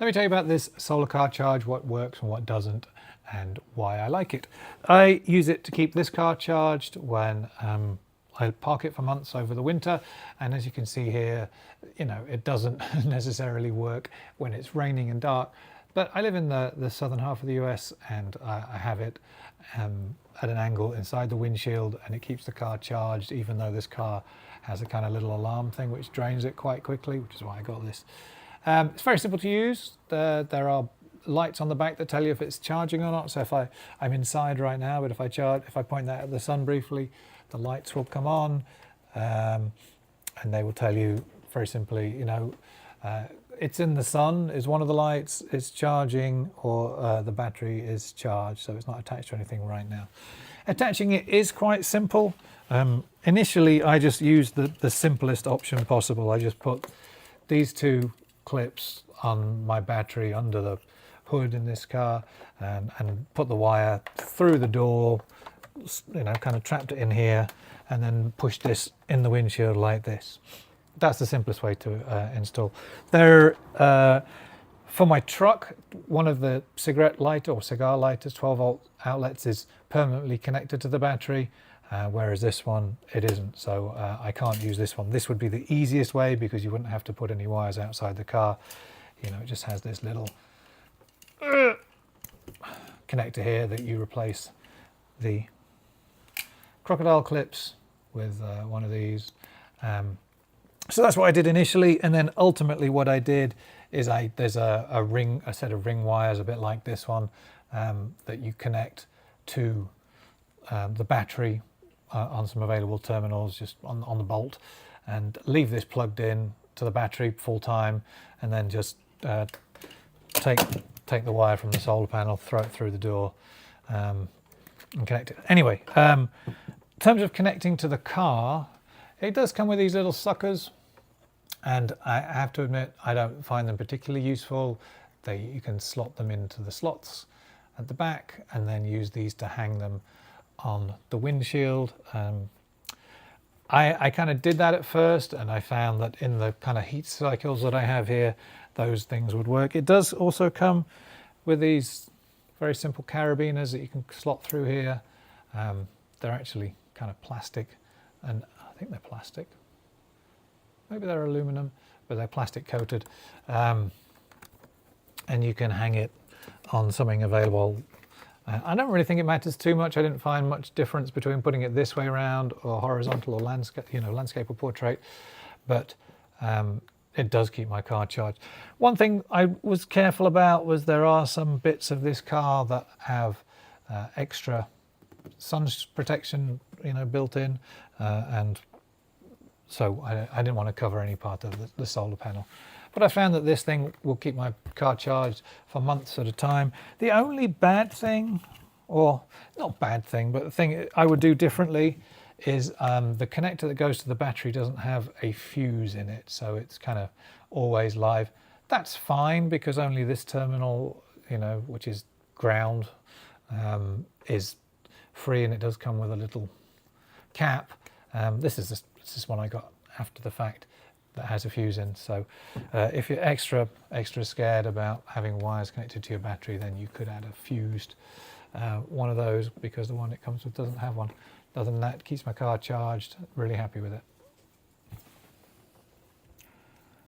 Let me tell you about this solar car charge, what works and what doesn't, and why I like it. I use it to keep this car charged when I park it for months over the winter, and as you can see here, you know, it doesn't necessarily work when it's raining and dark, but I live in the southern half of the US, and I have it at an angle inside the windshield, and it keeps the car charged even though this car has a kind of little alarm thing which drains it quite quickly, which is why I got this. It's very simple to use. There are lights on the back that tell you if it's charging or not. So if I'm inside right now, but if I point that at the sun briefly, the lights will come on, and they will tell you very simply, you know, it's in the sun is one of the lights, it's charging, or the battery is charged, so it's not attached to anything right now. Attaching it is quite simple. Initially, I just used the simplest option possible. I just put these two clips on my battery under the hood in this car, and put the wire through the door, you know, kind of trapped it in here, and then pushed this in the windshield like this. That's the simplest way to install. There, for my truck, one of the cigarette lighter or cigar lighters, 12-volt outlets, is permanently connected to the battery, whereas this one, it isn't. So I can't use this one. This would be the easiest way because you wouldn't have to put any wires outside the car. You know, it just has this little connector here that you replace the Crocodile clips with one of these. So that's what I did initially, and then ultimately what I did is there's a set of ring wires, a bit like this one, that you connect to the battery on some available terminals, just on the bolt, and leave this plugged in to the battery full time, and then just take the wire from the solar panel, throw it through the door, and connect it. Anyway, in terms of connecting to the car, it does come with these little suckers, and I have to admit I don't find them particularly useful. You can slot them into the slots at the back and then use these to hang them on the windshield. I kind of did that at first, and I found that in the kind of heat cycles that I have here, those things would work. It does also come with these very simple carabiners that you can slot through here. They're actually kind of plastic, and I think they're plastic. Maybe they're aluminum, but they're plastic coated. And you can hang it on something available. I don't really think it matters too much. I didn't find much difference between putting it this way around or horizontal or landscape, you know, landscape or portrait, but it does keep my car charged. One thing I was careful about was there are some bits of this car that have extra sun protection, you know, built in, and so I didn't want to cover any part of the solar panel. But I found that this thing will keep my car charged for months at a time. The only bad thing, or not bad thing, but the thing I would do differently is the connector that goes to the battery doesn't have a fuse in it, so it's kind of always live. That's fine because only this terminal, you know, which is ground, is free, and it does come with a little cap. This is one I got after the fact that has a fuse in. So if you're extra scared about having wires connected to your battery, then you could add a fused one of those, because the one it comes with doesn't have one. Other than that, it keeps my car charged. Really happy with it.